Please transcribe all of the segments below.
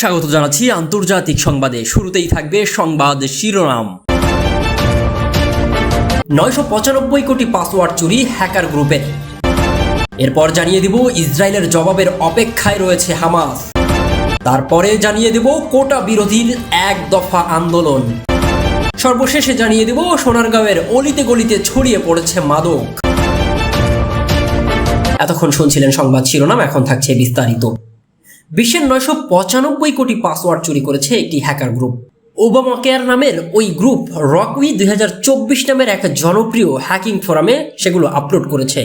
স্বাগত জানাচ্ছি আন্তর্জাতিক সংবাদে। শুরুতেই থাকবে সংবাদ শিরোনাম। 995 কোটি পাসওয়ার্ড চুরি হ্যাকার গ্রুপের। এরপর জানিয়ে দিব ইসরায়েলের জবাবের অপেক্ষায় রয়েছে হামাস। তারপরে জানিয়ে দেব কোটা বিরোধীর এক দফা আন্দোলন। সর্বশেষে জানিয়ে দেব সোনারগাঁওয়ের অলিতে গলিতে ছড়িয়ে পড়েছে মাদক। এতক্ষণ শুনছিলেন সংবাদ শিরোনাম, এখন থাকছে বিস্তারিত। বিশ্বের 995 কোটি পাসওয়ার্ড চুরি করেছে একটি হ্যাকার গ্রুপ। ওবামা কেয়ার নামের ওই গ্রুপ রকউই 2024 নামের এক জনপ্রিয় হ্যাকিং ফোরামে সেগুলো আপলোড করেছে।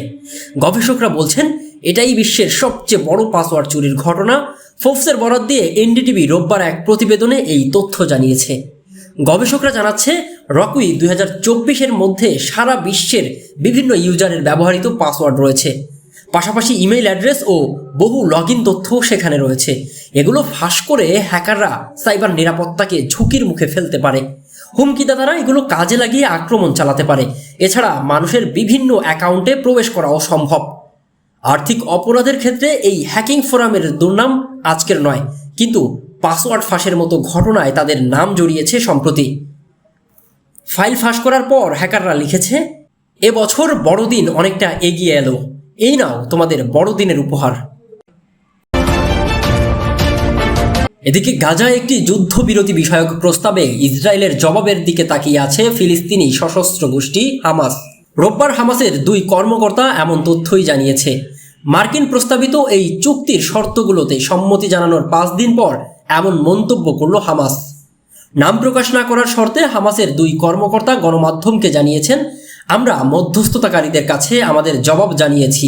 গবেষকরা বলছেন এটাই বিশ্বের সবচেয়ে বড় পাসওয়ার্ড চুরির ঘটনা। ফোর্বসের বরাত দিয়ে এনডিটিভি রোববার এক প্রতিবেদনে এই তথ্য জানিয়েছে। গবেষকরা জানাচ্ছে রকউই 2024-এর মধ্যে সারা বিশ্বের বিভিন্ন ইউজারের ব্যবহৃত পাসওয়ার্ড রয়েছে। পাশাপাশি ইমেইল অ্যাড্রেস ও বহু লগ ইন তথ্যও সেখানে রয়েছে। এগুলো ফাঁস করে হ্যাকাররা সাইবার নিরাপত্তাকে ঝুঁকির মুখে ফেলতে পারে। হুমকিদাতারা এগুলো কাজে লাগিয়ে আক্রমণ চালাতে পারে। এছাড়া মানুষের বিভিন্ন অ্যাকাউন্টে প্রবেশ করাও সম্ভব। আর্থিক অপরাধের ক্ষেত্রে এই হ্যাকিং ফোরামের দুর্নাম আজকের নয়, কিন্তু পাসওয়ার্ড ফাঁসের মতো ঘটনায় তাদের নাম জড়িয়েছে সম্প্রতি। ফাইল ফাঁস করার পর হ্যাকাররা লিখেছে, এবছর বড়দিন অনেকটা এগিয়ে এলো, এই নাও তোমাদের বড়দিনের উপহার। এদিকে গাজায় একটি যুদ্ধবিরতি বিষয়ক প্রস্তাবে ইসরায়েলের জবাবের দিকে তাকিয়ে আছে ফিলিস্তিনি সশস্ত্র গোষ্ঠী হামাস। রোববার হামাসের দুই কর্মকর্তা এমন তথ্যই জানিয়েছে। মার্কিন প্রস্তাবিত এই চুক্তির শর্তগুলোতে সম্মতি জানানোর 5 দিন পর এমন মন্তব্য করল হামাস। নাম প্রকাশ না করার শর্তে হামাসের দুই কর্মকর্তা গণমাধ্যমকে জানিয়েছেন, আমরা মধ্যস্থতাকারীদের কাছে আমাদের জবাব জানিয়েছি,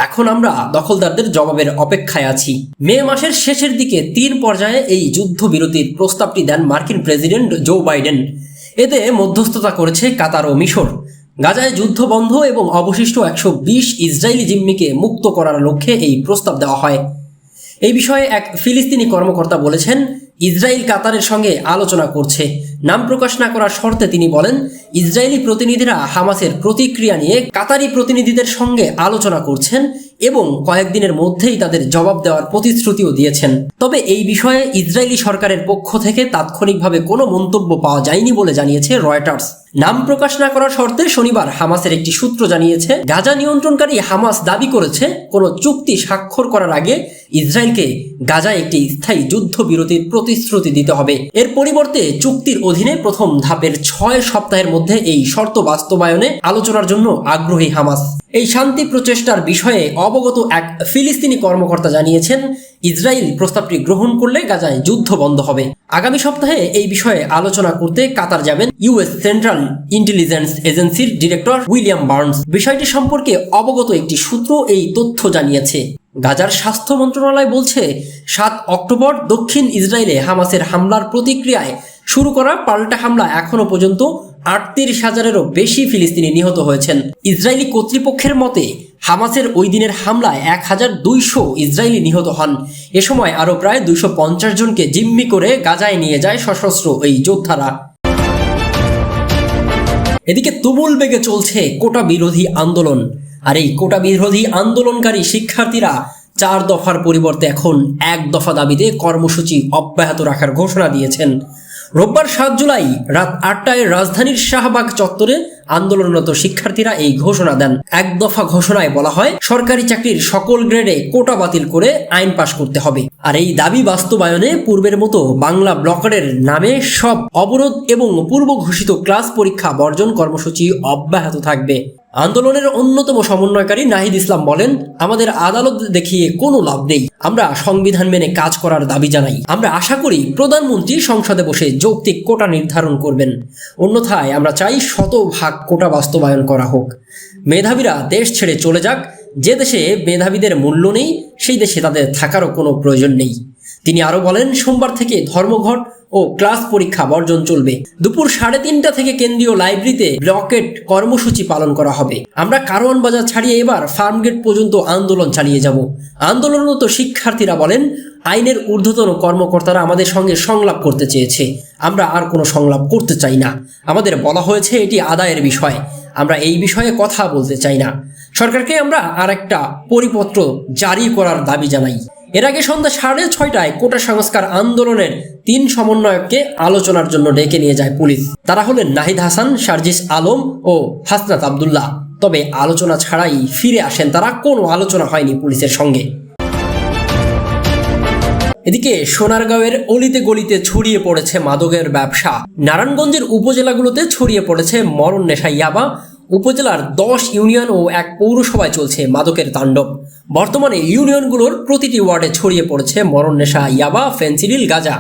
এখন আমরা দখলদারদের জবাবের অপেক্ষায় আছি। মে মাসের শেষের দিকে 3 পর্যায়ে এই যুদ্ধবিরতির প্রস্তাবটি দেন মার্কিন প্রেসিডেন্ট জো বাইডেন। এতে মধ্যস্থতা করেছে কাতার ও মিশর। গাজায় যুদ্ধ বন্ধ এবং অবশিষ্ট 120 ইসরায়েলি জিম্মিকে মুক্ত করার লক্ষ্যে এই প্রস্তাব দেওয়া হয়। এই বিষয়ে এক ফিলিস্তিনি কর্মকর্তা বলেছেন, ইসরায়েল কাতারের সঙ্গে আলোচনা করছে। নাম প্রকাশ না করার শর্তে তিনি বলেন, ইসরায়েলি প্রতিনিধিরা হামাসের প্রতিক্রিয়া নিয়ে কাতারি প্রতিনিধিদের সঙ্গে আলোচনা করছেন এবং কয়েকদিনের মধ্যেই তাদের জবাব দেওয়ার প্রতিশ্রুতিও দিয়েছেন। তবে এই বিষয়ে ইসরায়েলি সরকারের পক্ষ থেকে তাৎক্ষণিকভাবে কোনো মন্তব্য পাওয়া যায়নি বলে জানিয়েছে রয়টার্স। নাম প্রকাশ না করার শর্তে শনিবার হামাসের একটি সূত্র জানিয়েছে, গাজা নিয়ন্ত্রণকারী হামাস দাবি করেছে কোনো চুক্তি স্বাক্ষর করার আগে ইসরায়েলকে গাজায় একটি স্থায়ী যুদ্ধবিরতির প্রতিশ্রুতি দিতে হবে। এর পরিবর্তে চুক্তির অধীনে প্রথম ধাপের 6 সপ্তাহের মধ্যে এই শর্ত বাস্তবায়নে আলোচনার জন্য আগ্রহী হামাস। এই শান্তি প্রচেষ্টার বিষয়ে অবগত এক ফিলিস্তিনি কর্মকর্তা জানিয়েছেন, ইসরায়েল প্রস্তাবটি গ্রহণ করলে গাজায় যুদ্ধ বন্ধ হবে। আগামী সপ্তাহে এই বিষয়ে আলোচনা করতে কাতার যাবেন ইউএস সেন্ট্রাল ইন্টেলিজেন্স এজেন্সির ডিরেক্টর উইলিয়াম বার্নস। বিষয়টি সম্পর্কে অবগত একটি সূত্র এই তথ্য জানিয়েছে। গাজার স্বাস্থ্য মন্ত্রণালয় বলছে, 7 অক্টোবর দক্ষিণ ইসরায়েলে হামাসের হামলার প্রতিক্রিয়ায় শুরু করা পাল্টা হামলা এখনো পর্যন্ত 38,000-এরও বেশি ফিলিস্তিনি নিহত হয়েছেন। ইসরায়েলি কর্তৃপক্ষের মতে হামাসের ওই দিনের হামলায় 1200 ইসরায়েলি নিহত হন। এ সময় আরও প্রায় 250 জনকে জিম্মি করে গাজায় নিয়ে যায় সশস্ত্র এই যোদ্ধারা। এদিকে তুমুল বেগে চলছে কোটা বিরোধী আন্দোলন। আর এই কোটা বিরোধী আন্দোলনকারী শিক্ষার্থীরা 4 দফার পরিবর্তে এখন 1 দফা দাবিতে কর্মসূচি অব্যাহত রাখার ঘোষণা দিয়েছেন। রোববার 7 জুলাই রাত 8টায় রাজধানীর শাহবাগ চত্বরে আন্দোলনরত শিক্ষার্থীরা এই ঘোষণা দেন। 1 দফা ঘোষণায় বলা হয়, সরকারি চাকরির সকল গ্রেডে কোটা বাতিল করে আইন পাশ করতে হবে। আর এই দাবি বাস্তবায়নে পূর্বের মতো বাংলা ব্লকের নামে সব অবরোধ এবং পূর্ব ঘোষিত ক্লাস পরীক্ষা বর্জন কর্মসূচি অব্যাহত থাকবে। আন্দোলনের অন্যতম সমন্বয়কারী নাহিদ ইসলাম বলেন, আমাদের আদালত দেখিয়ে কোনো লাভ নেই, আমরা সংবিধান মেনে কাজ করার দাবি জানাই। আমরা আশা করি প্রধানমন্ত্রী সংসদে বসে যৌক্তিক কোটা নির্ধারণ করবেন, অন্যথায় আমরা চাই 100% কোটা বাস্তবায়ন করা হোক। মেধাবীরা দেশ ছেড়ে চলে যাক, যে দেশে মেধাবীদের মূল্য নেই সেই দেশে তাদের থাকারও কোনো প্রয়োজন নেই। তিনি আরো বলেন, সোমবার থেকে ধর্মঘট ও ক্লাস পরীক্ষা বর্জন চলবে। দুপুর 3:30 থেকে কেন্দ্রীয় লাইব্রেরিতে ব্লকেট কর্মসূচি পালন করা হবে। আমরা কারওয়ান বাজার ছাড়িয়ে এবার ফার্মগেট পর্যন্ত আন্দোলন চালিয়ে যাব। আন্দোলনরত শিক্ষার্থীরা বলেন, আইনের ঊর্ধ্বতন কর্মকর্তারা আমাদের সঙ্গে সংলাপ করতে চেয়েছে, আমরা আর কোনো সংলাপ করতে চাই না। আমাদের বলা হয়েছে এটি আদায়ের বিষয়, আমরা এই বিষয়ে কথা বলতে চাই না। সরকারকে আমরা আর একটা পরিপত্র জারি করার দাবি জানাই। এর আগে সন্ধ্যা 6:30টায় কোটা সংস্কার আন্দোলনের 3 সমন্বয়ককে আলোচনার জন্য ডেকে নিয়ে যায় পুলিশ। তারা হলেন নাহিদ হাসান, সার্জিস আলম ও হাসনাত আব্দুল্লাহ। তবে আলোচনা ছাড়াই ফিরে আসেন তারা, কোনো আলোচনা হয়নি পুলিশের সঙ্গে। এদিকে সোনারগাঁওয়ের অলিতে গলিতে ছড়িয়ে পড়েছে মাদকের ব্যবসা। নারায়ণগঞ্জের উপজেলাগুলোতে ছড়িয়ে পড়েছে মরণ নেশা ইয়াবা। উপজেলার 10 ইউনিয়ন ও 1 পৌরসভায় চলছে মাদকের তাণ্ডব। বর্তমানে ইউনিয়নগুলোর প্রতিটি ওয়ার্ডে ছড়িয়ে পড়েছে মরণ নেশা ইয়াবা, ফেনসিডিল, গাঁজা।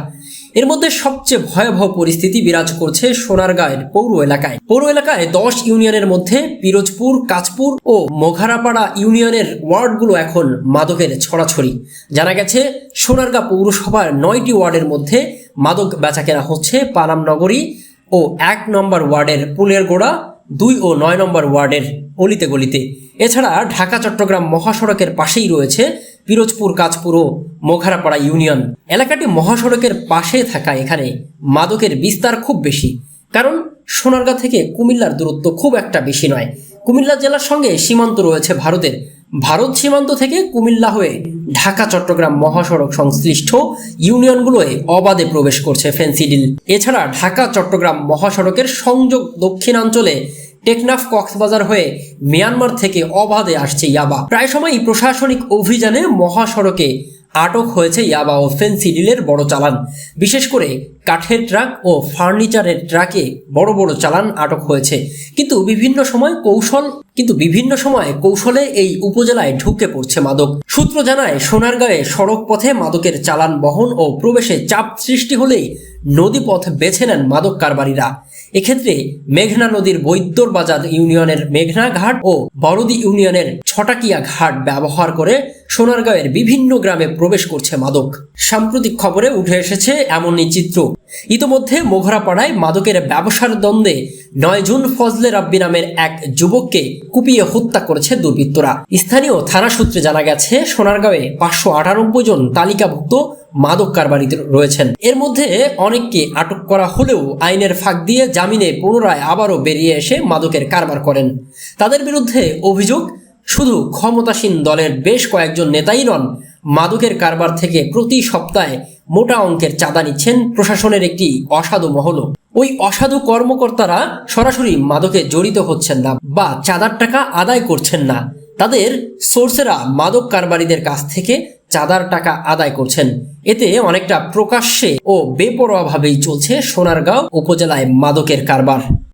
এর মধ্যে সবচেয়ে ভয়াবহ পরিস্থিতি বিরাজ করছে সোনারগাঁয়ের পৌর এলাকায়। পৌর এলাকায় 10 ইউনিয়নের মধ্যে পিরোজপুর, কাঁচপুর ও মোঘারাপাড়া ইউনিয়নের ওয়ার্ডগুলো এখন মাদকের ছড়াছড়ি। জানা গেছে সোনারগাঁ পৌরসভার 9টি ওয়ার্ডের মধ্যে মাদক বেচাকেনা হচ্ছে পানামনগরী ও 1 নম্বর ওয়ার্ডের পুলের গোড়া, 2 ও 9 নম্বর ওয়ার্ডের অলিতে গলিতে। এছাড়া ঢাকা চট্টগ্রাম মহাসড়কের পাশেই রয়েছে পিরোজপুর, কাঁচপুর ও মোঘারাপাড়া ইউনিয়ন। এলাকাটি মহাসড়কের পাশে থাকা এখানে মাদকের বিস্তার খুব বেশি, কারণ সোনারগাঁ থেকে কুমিল্লার দূরত্ব খুব একটা বেশি নয়। কুমিল্লা জেলার সঙ্গে সীমান্ত রয়েছে ভারতের। ভারত সীমান্ত থেকে কুমিল্লা হয়ে ঢাকা চট্টগ্রাম মহাসড়ক সংশ্লিষ্ট ইউনিয়নগুলোয় অবাধে প্রবেশ করছে ফেনসিডিল। এছাড়া ঢাকা চট্টগ্রাম মহাসড়কের সংযোগ দক্ষিণাঞ্চলে টেকনাফ, কক্সবাজার হয়ে মিয়ানমার থেকে অবাধে আসছে ইয়াবা। প্রায় সময়ই প্রশাসনিক অভিযানে মহাসড়কে আটক হয়েছে ইয়াবা ও ফেনসিডিলের বড় চালান। বিশেষ করে কাঠের ট্রাক ও ফার্নিচারের ট্রাকে বড় বড় চালান আটক হয়েছে। কিন্তু বিভিন্ন সময় কৌশলে এই উপজেলায় ঢুকে পড়ছে মাদক। সূত্র জানায়, সোনারগাঁয়ে সড়ক পথে মাদকের চালান বহন ও প্রবেশে চাপ সৃষ্টি হলেই নদীপথ বেছে নেন মাদক কারবারিরা। এক্ষেত্রে মেঘনা নদীর বৈদ্যর বাজার ইউনিয়নের মেঘনা ঘাট ও বড়দি ইউনিয়নের ছটাকিয়া ঘাট ব্যবহার করে সোনারগাঁয়ের বিভিন্ন গ্রামে প্রবেশ করছে মাদক। সাম্প্রতিক খবরে উঠে এসেছে এমনই চিত্র। ইতোমধ্যে মোঘরাপাড়ায় মাদকের ব্যবসার দ্বন্দ্বে 9 জুন ফজলে রাব্বি নামের এক যুবককে কুপিয়ে হত্যা করেছে দুর্বৃত্তরা। স্থানীয় থানা সূত্রে জানা গেছে, সোনারগাঁয়ে 598 জন তালিকাভুক্ত মাদক কারবারি রয়েছেন। এর মধ্যে অনেককে আটক করা হলেও আইনের ফাঁক দিয়ে জামিনে পুনরায় আবারও বেরিয়ে এসে মাদকের কারবার করেন। তাদের বিরুদ্ধে অভিযোগ, শুধু ক্ষমতাসীন দলের বেশ কয়েকজন নেতাই নন, মাদকের কারবার থেকে প্রতি সপ্তাহে মোটা অঙ্কের চাঁদা নিচ্ছেন প্রশাসনের একটি অসাধু মহলও। ওই অসাধু কর্মকর্তারা সরাসরি মাদকে জড়িত হচ্ছেন না বা চাঁদার টাকা আদায় করছেন না। তাদের সোর্সেরা মাদক কারবারিদের কাছ থেকে চাঁদার টাকা আদায় করছেন। এতে অনেকটা প্রকাশ্যে ও বেপরোয়াভাবেই চলছে সোনারগাঁও উপজেলায় মাদকের কারবার।